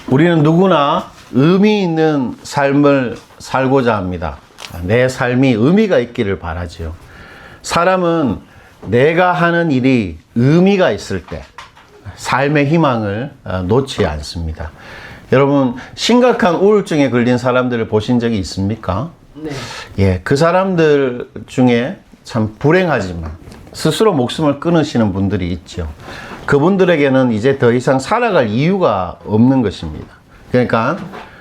우리는 누구나 의미 있는 삶을 살고자 합니다. 내 삶이 의미가 있기를 바라지요. 사람은 내가 하는 일이 의미가 있을 때 삶의 희망을 놓지 않습니다. 여러분, 심각한 우울증에 걸린 사람들을 보신 적이 있습니까? 네. 예, 그 사람들 중에 참 불행하지만 스스로 목숨을 끊으시는 분들이 있죠. 그분들에게는 이제 더 이상 살아갈 이유가 없는 것입니다. 그러니까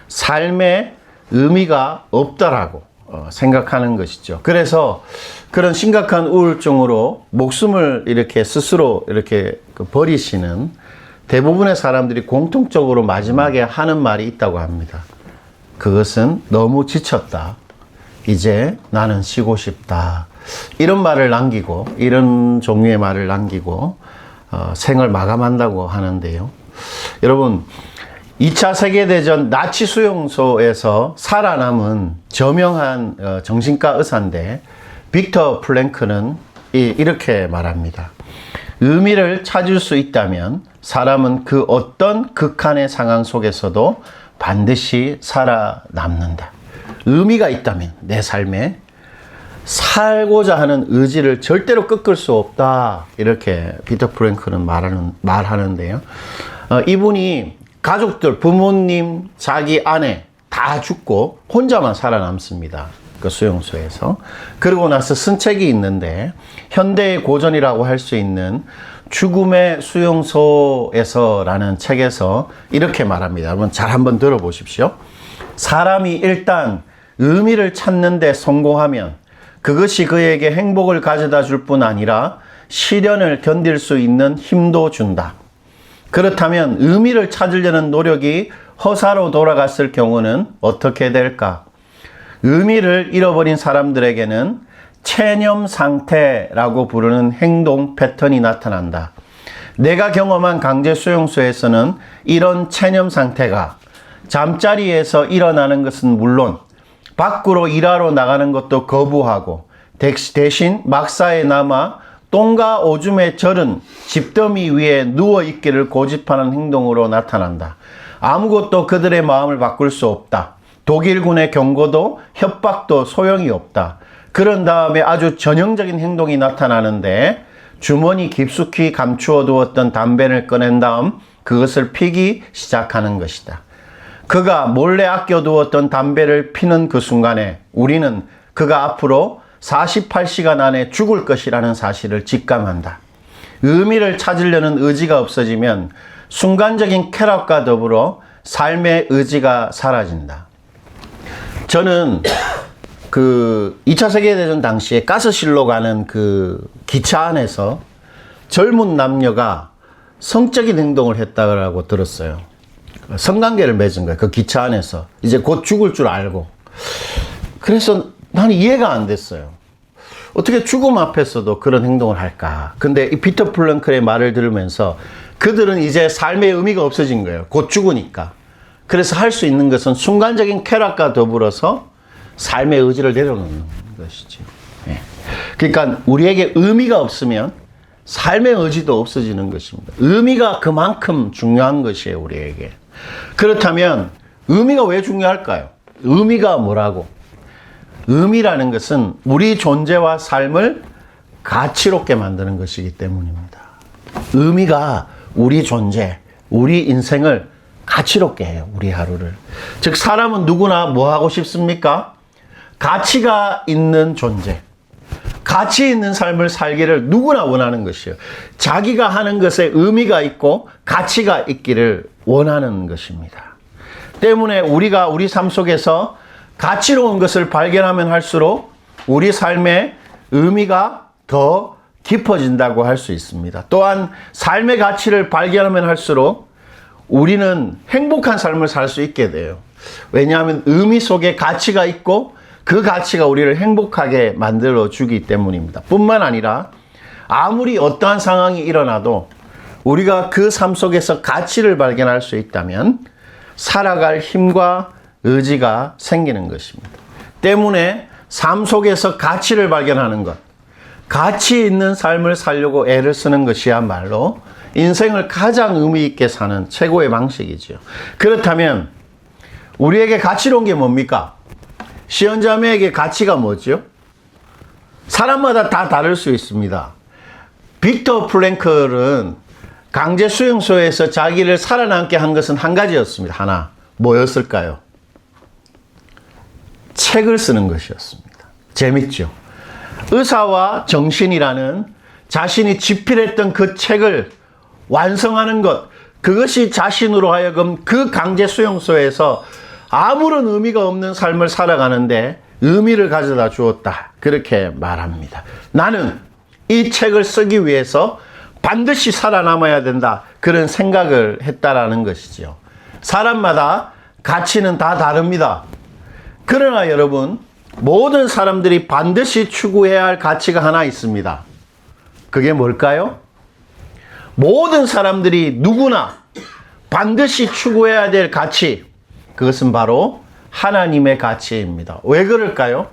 삶에 의미가 없다라고 생각하는 것이죠. 그래서 그런 심각한 우울증으로 목숨을 이렇게 스스로 이렇게 버리시는 대부분의 사람들이 공통적으로 마지막에 하는 말이 있다고 합니다. 그것은 너무 지쳤다. 이제 나는 쉬고 싶다. 이런 말을 남기고, 이런 종류의 말을 남기고 생을 마감한다고 하는데요. 여러분, 2차 세계대전 나치 수용소에서 살아남은 저명한 정신과 의사인데 빅터 프랭크는 이렇게 말합니다. 의미를 찾을 수 있다면 사람은 그 어떤 극한의 상황 속에서도 반드시 살아남는다. 의미가 있다면 내 삶에 살고자 하는 의지를 절대로 꺾을 수 없다. 이렇게 빅터 프랭크는 말하는데요. 이분이 가족들, 부모님, 자기 아내 다 죽고 혼자만 살아남습니다. 그 수용소에서. 그러고 나서 쓴 책이 있는데 현대의 고전이라고 할 수 있는 죽음의 수용소에서라는 책에서 이렇게 말합니다. 여러분 잘 한번 들어보십시오. 사람이 일단 의미를 찾는 데 성공하면 그것이 그에게 행복을 가져다 줄 뿐 아니라 시련을 견딜 수 있는 힘도 준다. 그렇다면 의미를 찾으려는 노력이 허사로 돌아갔을 경우는 어떻게 될까? 의미를 잃어버린 사람들에게는 체념 상태라고 부르는 행동 패턴이 나타난다. 내가 경험한 강제 수용소에서는 이런 체념 상태가 잠자리에서 일어나는 것은 물론 밖으로 일하러 나가는 것도 거부하고 대신 막사에 남아 똥과 오줌에 절은 집더미 위에 누워있기를 고집하는 행동으로 나타난다. 아무것도 그들의 마음을 바꿀 수 없다. 독일군의 경고도 협박도 소용이 없다. 그런 다음에 아주 전형적인 행동이 나타나는데 주머니 깊숙이 감추어 두었던 담배를 꺼낸 다음 그것을 피기 시작하는 것이다. 그가 몰래 아껴두었던 담배를 피는 그 순간에 우리는 그가 앞으로 48시간 안에 죽을 것이라는 사실을 직감한다. 의미를 찾으려는 의지가 없어지면 순간적인 쾌락과 더불어 삶의 의지가 사라진다. 저는 그 2차 세계대전 당시에 가스실로 가는 그 기차 안에서 젊은 남녀가 성적인 행동을 했다고 들었어요. 성관계를 맺은 거예요. 그 기차 안에서. 이제 곧 죽을 줄 알고. 그래서 나는 이해가 안 됐어요. 어떻게 죽음 앞에서도 그런 행동을 할까? 근데 이 피터 플랭크의 말을 들으면서 그들은 이제 삶의 의미가 없어진 거예요. 곧 죽으니까. 그래서 할 수 있는 것은 순간적인 쾌락과 더불어서 삶의 의지를 내려놓는 것이죠. 예. 그러니까 우리에게 의미가 없으면 삶의 의지도 없어지는 것입니다. 의미가 그만큼 중요한 것이에요, 우리에게. 그렇다면 의미가 왜 중요할까요? 의미가 뭐라고? 의미라는 것은 우리 존재와 삶을 가치롭게 만드는 것이기 때문입니다. 의미가 우리 존재, 우리 인생을 가치롭게 해요. 우리 하루를. 즉 사람은 누구나 뭐 하고 싶습니까? 가치가 있는 존재, 가치 있는 삶을 살기를 누구나 원하는 것이에요. 자기가 하는 것에 의미가 있고 가치가 있기를 원하는 것입니다. 때문에 우리가 우리 삶 속에서 가치로운 것을 발견하면 할수록 우리 삶의 의미가 더 깊어진다고 할 수 있습니다. 또한 삶의 가치를 발견하면 할수록 우리는 행복한 삶을 살 수 있게 돼요. 왜냐하면 의미 속에 가치가 있고 그 가치가 우리를 행복하게 만들어주기 때문입니다. 뿐만 아니라 아무리 어떠한 상황이 일어나도 우리가 그 삶 속에서 가치를 발견할 수 있다면 살아갈 힘과 의지가 생기는 것입니다. 때문에 삶 속에서 가치를 발견하는 것, 가치 있는 삶을 살려고 애를 쓰는 것이야말로 인생을 가장 의미 있게 사는 최고의 방식이죠. 그렇다면 우리에게 가치로운 게 뭡니까? 시연자매에게 가치가 뭐죠? 사람마다 다 다를 수 있습니다. 빅터 프랭클은 강제 수용소에서 자기를 살아남게 한 것은 한 가지였습니다. 하나. 뭐였을까요? 책을 쓰는 것이었습니다. 재밌죠? 의사와 정신이라는 자신이 집필했던 그 책을 완성하는 것, 그것이 자신으로 하여금 그 강제 수용소에서 아무런 의미가 없는 삶을 살아가는데 의미를 가져다 주었다. 그렇게 말합니다. 나는 이 책을 쓰기 위해서 반드시 살아남아야 된다. 그런 생각을 했다라는 것이죠. 사람마다 가치는 다 다릅니다. 그러나 여러분, 모든 사람들이 반드시 추구해야 할 가치가 하나 있습니다. 그게 뭘까요? 모든 사람들이 누구나 반드시 추구해야 될 가치, 그것은 바로 하나님의 가치입니다. 왜 그럴까요?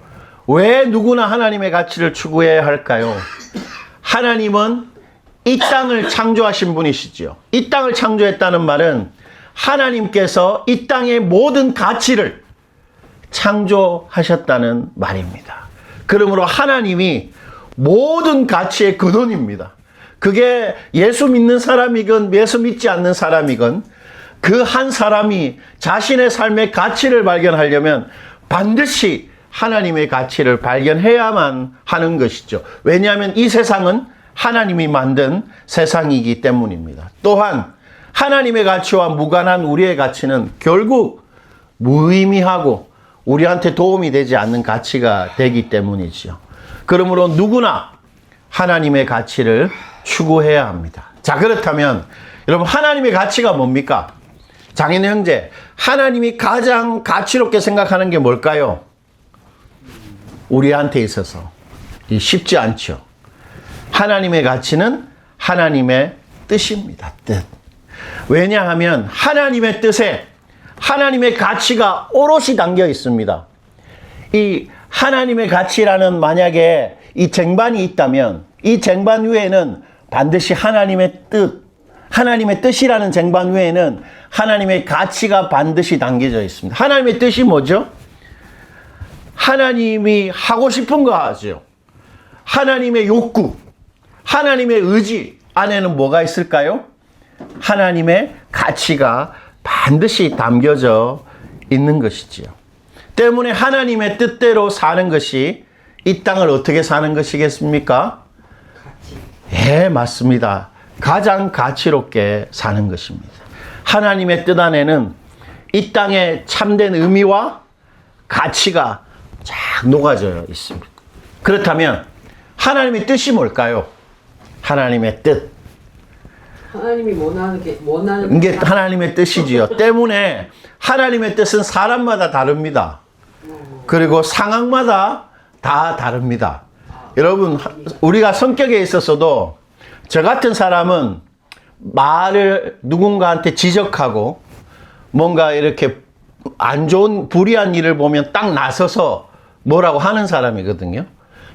왜 누구나 하나님의 가치를 추구해야 할까요? 하나님은 이 땅을 창조하신 분이시죠. 이 땅을 창조했다는 말은 하나님께서 이 땅의 모든 가치를 창조하셨다는 말입니다. 그러므로 하나님이 모든 가치의 근원입니다. 그게 예수 믿는 사람이건 예수 믿지 않는 사람이건 그 한 사람이 자신의 삶의 가치를 발견하려면 반드시 하나님의 가치를 발견해야만 하는 것이죠. 왜냐하면 이 세상은 하나님이 만든 세상이기 때문입니다. 또한 하나님의 가치와 무관한 우리의 가치는 결국 무의미하고 우리한테 도움이 되지 않는 가치가 되기 때문이죠. 그러므로 누구나 하나님의 가치를 추구해야 합니다. 자, 그렇다면 여러분, 하나님의 가치가 뭡니까? 장인 형제, 하나님이 가장 가치롭게 생각하는 게 뭘까요? 우리한테 있어서 쉽지 않죠. 하나님의 가치는 하나님의 뜻입니다. 뜻. 왜냐하면 하나님의 뜻에 하나님의 가치가 오롯이 담겨 있습니다. 이 하나님의 가치라는 만약에 이 쟁반이 있다면 이 쟁반 위에는 반드시 하나님의 뜻, 하나님의 뜻이라는 쟁반 위에는 하나님의 가치가 반드시 담겨져 있습니다. 하나님의 뜻이 뭐죠? 하나님이 하고 싶은 거 하죠. 하나님의 욕구, 하나님의 의지 안에는 뭐가 있을까요? 하나님의 가치가 반드시 담겨져 있는 것이지요. 때문에 하나님의 뜻대로 사는 것이 이 땅을 어떻게 사는 것이겠습니까? 예, 맞습니다. 가장 가치롭게 사는 것입니다. 하나님의 뜻 안에는 이 땅의 참된 의미와 가치가 쫙 녹아져 있습니다. 그렇다면 하나님의 뜻이 뭘까요? 하나님의 뜻. 하나님이 원하는 게 하나님의 뜻이지요. 때문에 하나님의 뜻은 사람마다 다릅니다. 그리고 상황마다 다 다릅니다. 여러분, 우리가 성격에 있어서도 저 같은 사람은 말을 누군가한테 지적하고 뭔가 이렇게 안 좋은 불의한 일을 보면 딱 나서서 뭐라고 하는 사람이거든요.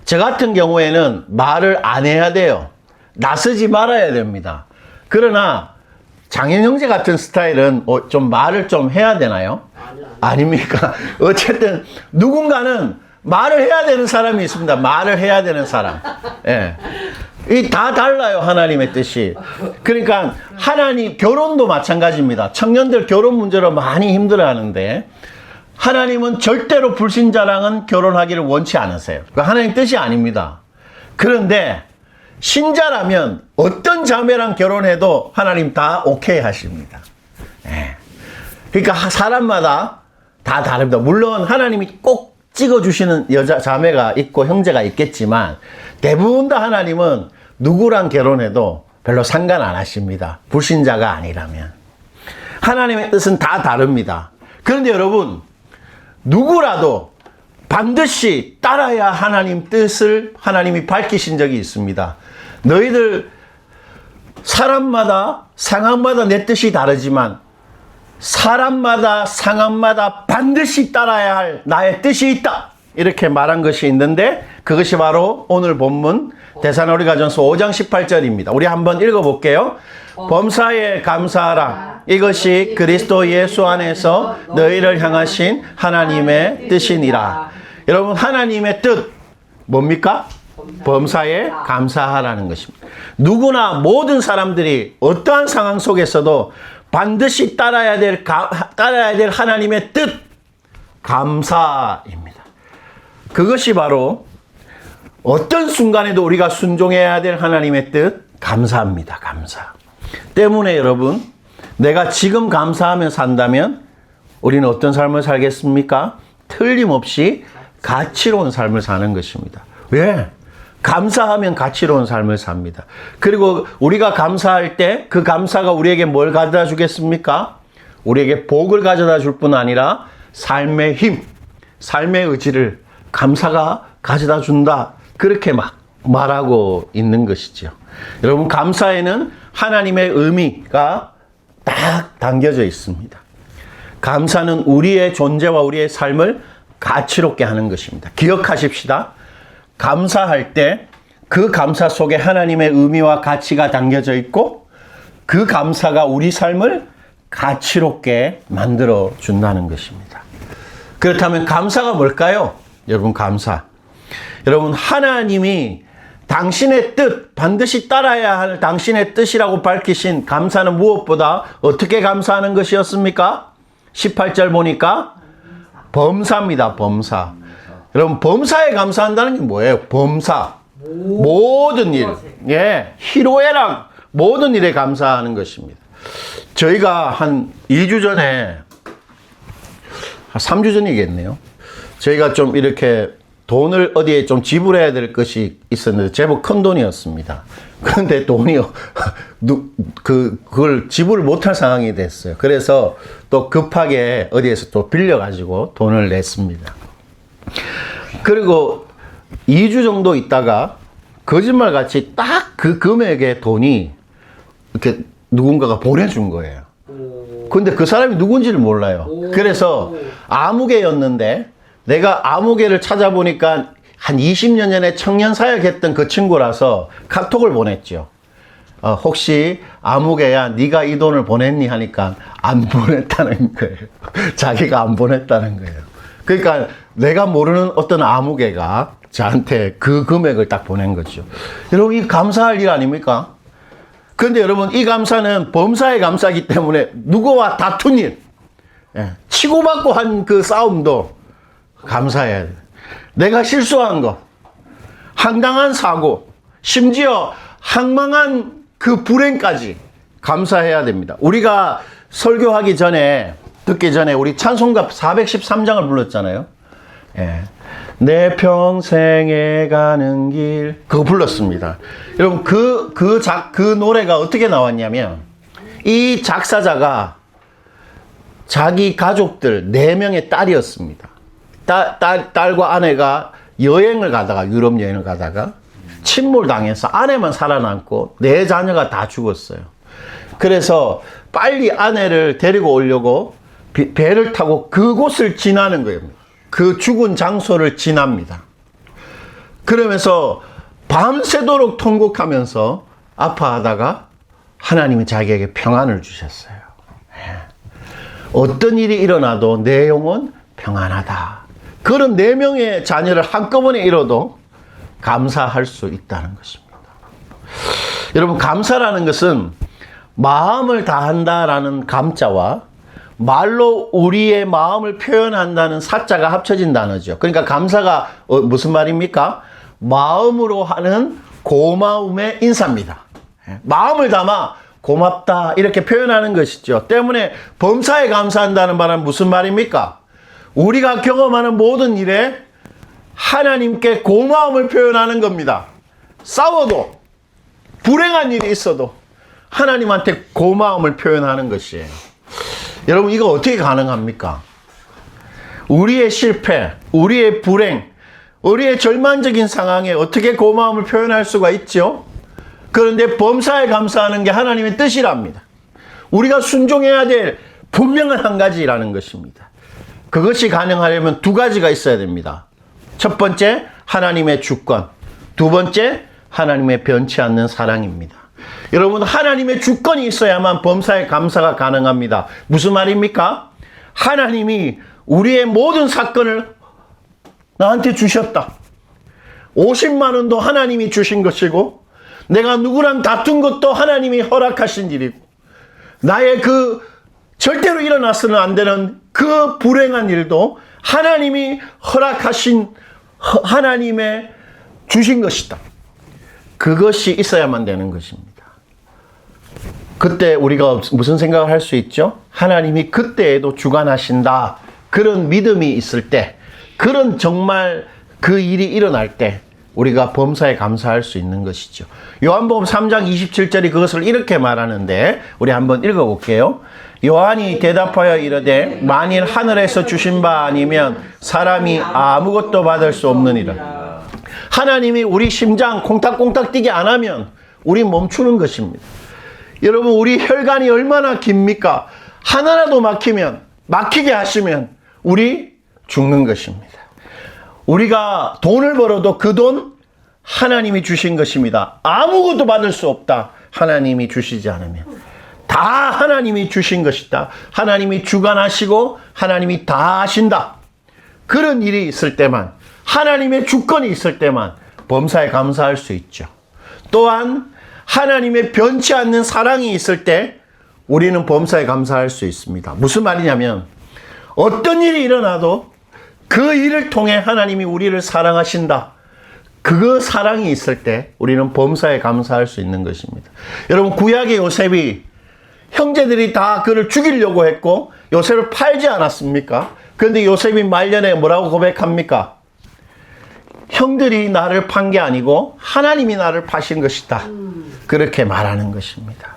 저 같은 경우에는 말을 안 해야 돼요. 나서지 말아야 됩니다. 그러나 장인 형제 같은 스타일은 좀 말을 좀 해야 되나요? 아닙니까? 어쨌든 누군가는 말을 해야 되는 사람이 있습니다. 말을 해야 되는 사람. 예. 이 다 달라요, 하나님의 뜻이. 그러니까 하나님, 결혼도 마찬가지입니다. 청년들 결혼 문제로 많이 힘들어하는데 하나님은 절대로 불신자랑은 결혼하기를 원치 않으세요. 그 하나님 뜻이 아닙니다. 그런데 신자라면 어떤 자매랑 결혼해도 하나님 다 오케이 하십니다. 예. 그러니까 사람마다 다 다릅니다. 물론 하나님이 꼭 찍어주시는 여자 자매가 있고 형제가 있겠지만 대부분 다 하나님은 누구랑 결혼해도 별로 상관 안 하십니다. 불신자가 아니라면. 하나님의 뜻은 다 다릅니다. 그런데 여러분, 누구라도 반드시 따라야 하나님 뜻을 하나님이 밝히신 적이 있습니다. 너희들 사람마다 상황마다 내 뜻이 다르지만 사람마다 상황마다 반드시 따라야 할 나의 뜻이 있다. 이렇게 말한 것이 있는데 그것이 바로 오늘 본문 데살로니가전서 5장 18절입니다. 우리 한번 읽어볼게요. 범사에 감사하라. 이것이 그리스도 예수 안에서 너희를 향하신 하나님의 뜻이니라. 여러분, 하나님의 뜻 뭡니까? 범사에 감사하라는 것입니다. 누구나 모든 사람들이 어떠한 상황 속에서도 반드시 따라야 될 하나님의 뜻, 감사입니다. 그것이 바로 어떤 순간에도 우리가 순종해야 될 하나님의 뜻, 감사합니다. 감사. 때문에 여러분, 내가 지금 감사하며 산다면 우리는 어떤 삶을 살겠습니까? 틀림없이 가치로운 삶을 사는 것입니다. 왜? 감사하면 가치로운 삶을 삽니다. 그리고 우리가 감사할 때 그 감사가 우리에게 뭘 가져다 주겠습니까? 우리에게 복을 가져다 줄 뿐 아니라 삶의 힘, 삶의 의지를 감사가 가져다 준다. 그렇게 막 말하고 있는 것이죠. 여러분, 감사에는 하나님의 의미가 딱 담겨져 있습니다. 감사는 우리의 존재와 우리의 삶을 가치롭게 하는 것입니다. 기억하십시다. 감사할 때 그 감사 속에 하나님의 의미와 가치가 담겨져 있고 그 감사가 우리 삶을 가치롭게 만들어 준다는 것입니다. 그렇다면 감사가 뭘까요? 여러분, 감사. 여러분, 하나님이 당신의 뜻, 반드시 따라야 할 당신의 뜻이라고 밝히신 감사는 무엇보다 어떻게 감사하는 것이었습니까? 18절 보니까 범사입니다. 범사. 여러분, 범사에 감사한다는 게 뭐예요? 범사. 모든 일. 예. 희로애락. 모든 일에 감사하는 것입니다. 저희가 한 2주 전에, 한 3주 전이겠네요. 저희가 좀 이렇게 돈을 어디에 좀 지불해야 될 것이 있었는데 제법 큰 돈이었습니다. 그런데 돈이 그걸 지불을 못할 상황이 됐어요. 그래서 또 급하게 어디에서 또 빌려가지고 돈을 냈습니다. 그리고 2주 정도 있다가 거짓말같이 딱 그 금액의 돈이 이렇게 누군가가 보내준 거예요. 근데 그 사람이 누군지를 몰라요. 그래서 아무개였는데 내가 아무개를 찾아보니까 한 20년 전에 청년 사역했던 그 친구라서 카톡을 보냈죠. 혹시 아무개야 네가 이 돈을 보냈니 하니까 안 보냈다는 거예요. 자기가 안 보냈다는 거예요. 그러니까 내가 모르는 어떤 아무개가 저한테 그 금액을 딱 보낸 거죠. 여러분, 이 감사할 일 아닙니까? 그런데 여러분, 이 감사는 범사의 감사이기 때문에 누구와 다툰 일, 치고받고 한 그 싸움도 감사해야 돼요. 내가 실수한 것, 황당한 사고, 심지어 황망한 그 불행까지 감사해야 됩니다. 우리가 설교하기 전에, 듣기 전에 우리 찬송가 413장을 불렀잖아요. 예. 내 평생에 가는 길, 그거 불렀습니다. 여러분, 그 노래가 어떻게 나왔냐면, 이 작사자가 자기 가족들 4명의 딸이었습니다. 딸과 아내가 여행을 가다가, 유럽 여행을 가다가 침몰당해서 아내만 살아남고 4자녀가 다 죽었어요. 그래서 빨리 아내를 데리고 오려고 배를 타고 그곳을 지나는 거예요. 그 죽은 장소를 지납니다. 그러면서 밤새도록 통곡하면서 아파하다가 하나님이 자기에게 평안을 주셨어요. 어떤 일이 일어나도 내 영혼 평안하다. 그런 4명의 자녀를 한꺼번에 잃어도 감사할 수 있다는 것입니다. 여러분, 감사라는 것은 마음을 다한다라는 감자와 말로 우리의 마음을 표현한다는 사자가 합쳐진 단어죠. 그러니까 감사가 무슨 말입니까? 마음으로 하는 고마움의 인사입니다. 마음을 담아 고맙다 이렇게 표현하는 것이죠. 때문에 범사에 감사한다는 말은 무슨 말입니까? 우리가 경험하는 모든 일에 하나님께 고마움을 표현하는 겁니다. 싸워도 불행한 일이 있어도 하나님한테 고마움을 표현하는 것이에요. 여러분, 이거 어떻게 가능합니까? 우리의 실패, 우리의 불행, 우리의 절망적인 상황에 어떻게 고마움을 표현할 수가 있죠? 그런데 범사에 감사하는 게 하나님의 뜻이랍니다. 우리가 순종해야 될 분명한 한 가지라는 것입니다. 그것이 가능하려면 2가지가 있어야 됩니다. 첫 번째, 하나님의 주권. 두 번째, 하나님의 변치 않는 사랑입니다. 여러분, 하나님의 주권이 있어야만 범사에 감사가 가능합니다. 무슨 말입니까? 하나님이 우리의 모든 사건을 나한테 주셨다. 50만 원도 하나님이 주신 것이고, 내가 누구랑 다툰 것도 하나님이 허락하신 일이고, 나의 그 절대로 일어나서는 안 되는 그 불행한 일도 하나님이 허락하신, 하나님의 주신 것이다. 그것이 있어야만 되는 것입니다. 그때 우리가 무슨 생각을 할 수 있죠? 하나님이 그때에도 주관하신다. 그런 믿음이 있을 때, 그런 정말 그 일이 일어날 때 우리가 범사에 감사할 수 있는 것이죠. 요한복음 3장 27절이 그것을 이렇게 말하는데, 우리 한번 읽어볼게요. 요한이 대답하여 이르되 만일 하늘에서 주신 바 아니면 사람이 아무것도 받을 수 없느니라. 하나님이 우리 심장 콩닥콩닥 뛰게 안 하면 우리 멈추는 것입니다. 여러분, 우리 혈관이 얼마나 깁니까? 하나라도 막히게 하시면 우리 죽는 것입니다. 우리가 돈을 벌어도 그 돈 하나님이 주신 것입니다. 아무것도 받을 수 없다. 하나님이 주시지 않으면. 다 하나님이 주신 것이다. 하나님이 주관하시고 하나님이 다 하신다. 그런 일이 있을 때만, 하나님의 주권이 있을 때만 범사에 감사할 수 있죠. 또한 하나님의 변치 않는 사랑이 있을 때 우리는 범사에 감사할 수 있습니다. 무슨 말이냐면, 어떤 일이 일어나도 그 일을 통해 하나님이 우리를 사랑하신다. 그 사랑이 있을 때 우리는 범사에 감사할 수 있는 것입니다. 여러분, 구약의 요셉이 형제들이 다 그를 죽이려고 했고 요셉을 팔지 않았습니까? 그런데 요셉이 말년에 뭐라고 고백합니까? 형들이 나를 판 게 아니고 하나님이 나를 파신 것이다. 그렇게 말하는 것입니다.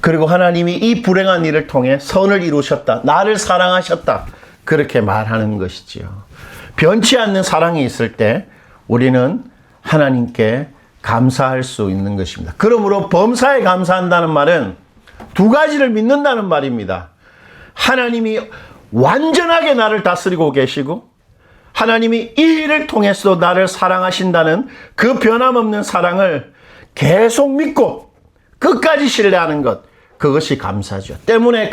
그리고 하나님이 이 불행한 일을 통해 선을 이루셨다. 나를 사랑하셨다. 그렇게 말하는 것이지요. 변치 않는 사랑이 있을 때 우리는 하나님께 감사할 수 있는 것입니다. 그러므로 범사에 감사한다는 말은 두 가지를 믿는다는 말입니다. 하나님이 완전하게 나를 다스리고 계시고, 하나님이 이 일을 통해서 나를 사랑하신다는 그 변함없는 사랑을 계속 믿고 끝까지 신뢰하는 것, 그것이 감사죠. 때문에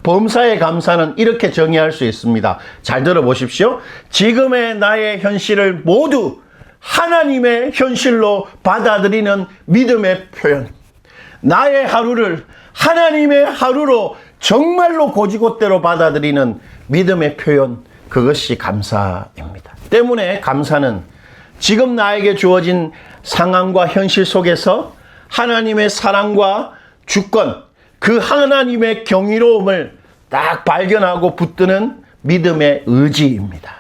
범사의 감사는 이렇게 정의할 수 있습니다. 잘 들어보십시오. 지금의 나의 현실을 모두 하나님의 현실로 받아들이는 믿음의 표현. 나의 하루를 하나님의 하루로 정말로 고지곳대로 받아들이는 믿음의 표현, 그것이 감사입니다. 때문에 감사는 지금 나에게 주어진 상황과 현실 속에서 하나님의 사랑과 주권, 그 하나님의 경이로움을 딱 발견하고 붙드는 믿음의 의지입니다.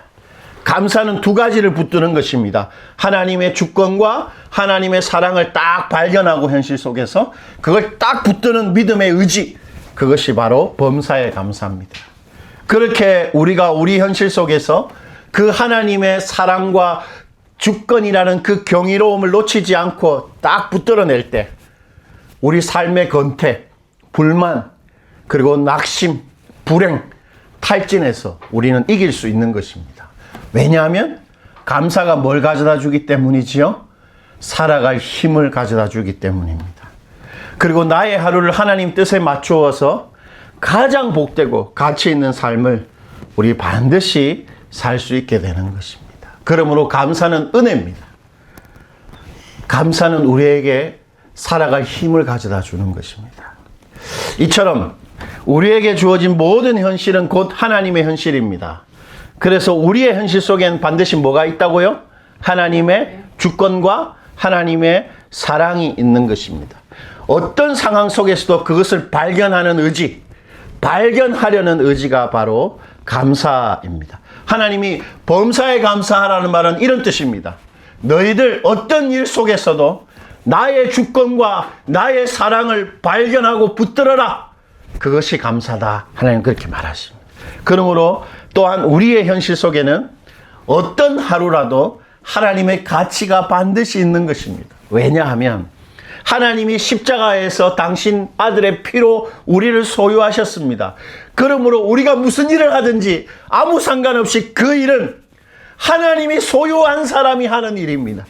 감사는 두 가지를 붙드는 것입니다. 하나님의 주권과 하나님의 사랑을 딱 발견하고 현실 속에서 그걸 딱 붙드는 믿음의 의지, 그것이 바로 범사의 감사입니다. 그렇게 우리가 우리 현실 속에서 그 하나님의 사랑과 주권이라는 그 경이로움을 놓치지 않고 딱 붙들어낼 때 우리 삶의 건태, 불만, 그리고 낙심, 불행, 탈진에서 우리는 이길 수 있는 것입니다. 왜냐하면 감사가 뭘 가져다 주기 때문이지요? 살아갈 힘을 가져다 주기 때문입니다. 그리고 나의 하루를 하나님 뜻에 맞추어서 가장 복되고 가치 있는 삶을 우리 반드시 살 수 있게 되는 것입니다. 그러므로 감사는 은혜입니다. 감사는 우리에게 살아갈 힘을 가져다 주는 것입니다. 이처럼 우리에게 주어진 모든 현실은 곧 하나님의 현실입니다. 그래서 우리의 현실 속엔 반드시 뭐가 있다고요? 하나님의 주권과 하나님의 사랑이 있는 것입니다. 어떤 상황 속에서도 그것을 발견하는 의지, 발견하려는 의지가 바로 감사입니다. 하나님이 범사에 감사하라는 말은 이런 뜻입니다. 너희들 어떤 일 속에서도 나의 주권과 나의 사랑을 발견하고 붙들어라. 그것이 감사다. 하나님 그렇게 말하십니다. 그러므로 또한 우리의 현실 속에는 어떤 하루라도 하나님의 가치가 반드시 있는 것입니다. 왜냐하면 하나님이 십자가에서 당신 아들의 피로 우리를 소유하셨습니다. 그러므로 우리가 무슨 일을 하든지 아무 상관없이 그 일은 하나님이 소유한 사람이 하는 일입니다.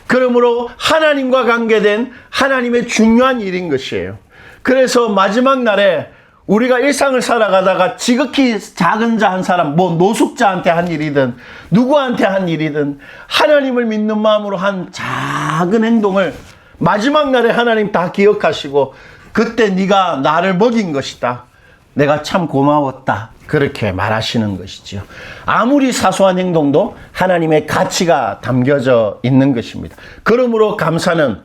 그러므로 하나님과 관계된 하나님의 중요한 일인 것이에요. 그래서 마지막 날에 우리가 일상을 살아가다가 지극히 작은 자 한 사람, 뭐 노숙자한테 한 일이든 누구한테 한 일이든 하나님을 믿는 마음으로 한 작은 행동을 마지막 날에 하나님 다 기억하시고 그때 네가 나를 먹인 것이다. 내가 참 고마웠다. 그렇게 말하시는 것이지요. 아무리 사소한 행동도 하나님의 가치가 담겨져 있는 것입니다. 그러므로 감사는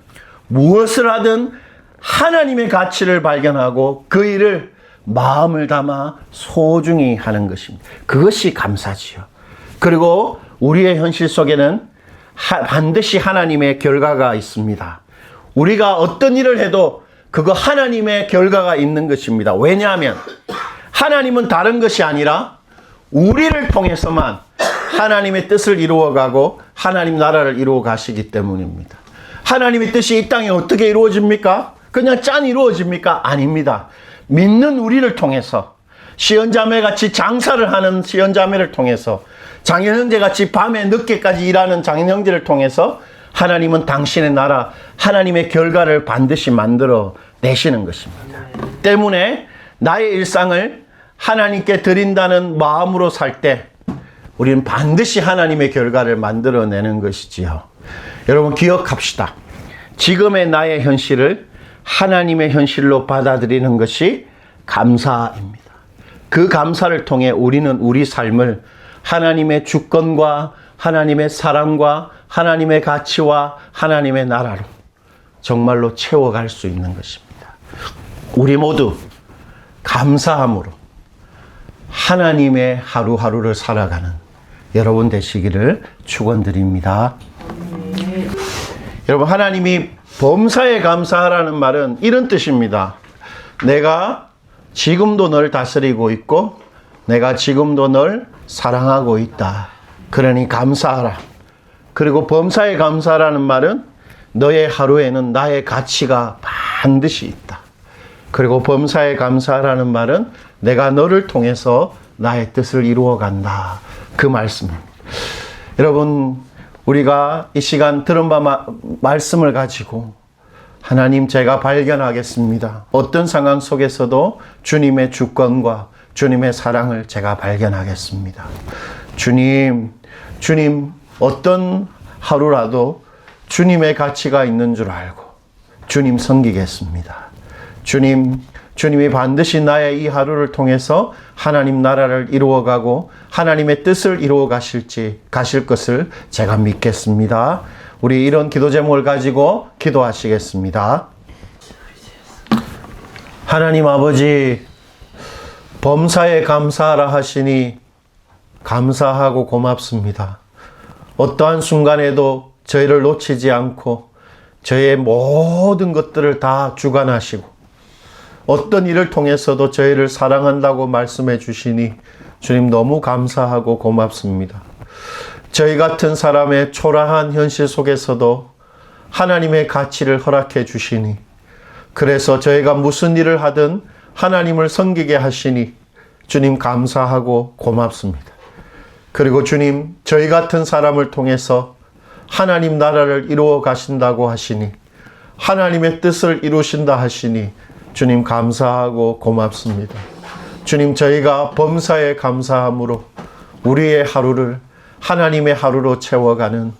무엇을 하든 하나님의 가치를 발견하고 그 일을 마음을 담아 소중히 하는 것입니다. 그것이 감사지요. 그리고 우리의 현실 속에는 반드시 하나님의 결과가 있습니다. 우리가 어떤 일을 해도 그거 하나님의 결과가 있는 것입니다. 왜냐하면 하나님은 다른 것이 아니라 우리를 통해서만 하나님의 뜻을 이루어가고 하나님 나라를 이루어 가시기 때문입니다. 하나님의 뜻이 이 땅에 어떻게 이루어집니까? 그냥 짠 이루어집니까? 아닙니다. 믿는 우리를 통해서 시언자매같이 장사를 하는 시언자매를 통해서 장현형제같이 밤에 늦게까지 일하는 장현형제를 통해서 하나님은 당신의 나라 하나님의 결과를 반드시 만들어 내시는 것입니다. 때문에 나의 일상을 하나님께 드린다는 마음으로 살 때 우리는 반드시 하나님의 결과를 만들어내는 것이지요. 여러분 기억합시다. 지금의 나의 현실을 하나님의 현실로 받아들이는 것이 감사입니다. 그 감사를 통해 우리는 우리 삶을 하나님의 주권과 하나님의 사랑과 하나님의 가치와 하나님의 나라로 정말로 채워갈 수 있는 것입니다. 우리 모두 감사함으로 하나님의 하루하루를 살아가는 여러분 되시기를 축원드립니다. 여러분 하나님이 범사에 감사하라는 말은 이런 뜻입니다. 내가 지금도 널 다스리고 있고 내가 지금도 널 사랑하고 있다. 그러니 감사하라. 그리고 범사에 감사하라는 말은 너의 하루에는 나의 가치가 반드시 있다. 그리고 범사에 감사하라는 말은 내가 너를 통해서 나의 뜻을 이루어 간다. 그 말씀입니다. 여러분 우리가 이 시간 들은 바 말씀을 가지고 하나님 제가 발견하겠습니다. 어떤 상황 속에서도 주님의 주권과 주님의 사랑을 제가 발견하겠습니다. 주님 어떤 하루라도 주님의 가치가 있는 줄 알고 주님 섬기겠습니다. 주님이 반드시 나의 이 하루를 통해서 하나님 나라를 이루어가고 하나님의 뜻을 이루어 가실 것을 제가 믿겠습니다. 우리 이런 기도 제목을 가지고 기도하시겠습니다. 하나님 아버지, 범사에 감사하라 하시니 감사하고 고맙습니다. 어떠한 순간에도 저희를 놓치지 않고 저희의 모든 것들을 다 주관하시고 어떤 일을 통해서도 저희를 사랑한다고 말씀해 주시니 주님 너무 감사하고 고맙습니다. 저희 같은 사람의 초라한 현실 속에서도 하나님의 가치를 허락해 주시니 그래서 저희가 무슨 일을 하든 하나님을 섬기게 하시니 주님 감사하고 고맙습니다. 그리고 주님 저희 같은 사람을 통해서 하나님 나라를 이루어 가신다고 하시니 하나님의 뜻을 이루신다 하시니 주님 감사하고 고맙습니다. 주님 저희가 범사에 감사함으로 우리의 하루를 하나님의 하루로 채워가는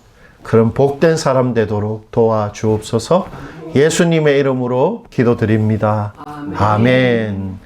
그런 복된 사람 되도록 도와주옵소서. 예수님의 이름으로 기도드립니다. 아멘.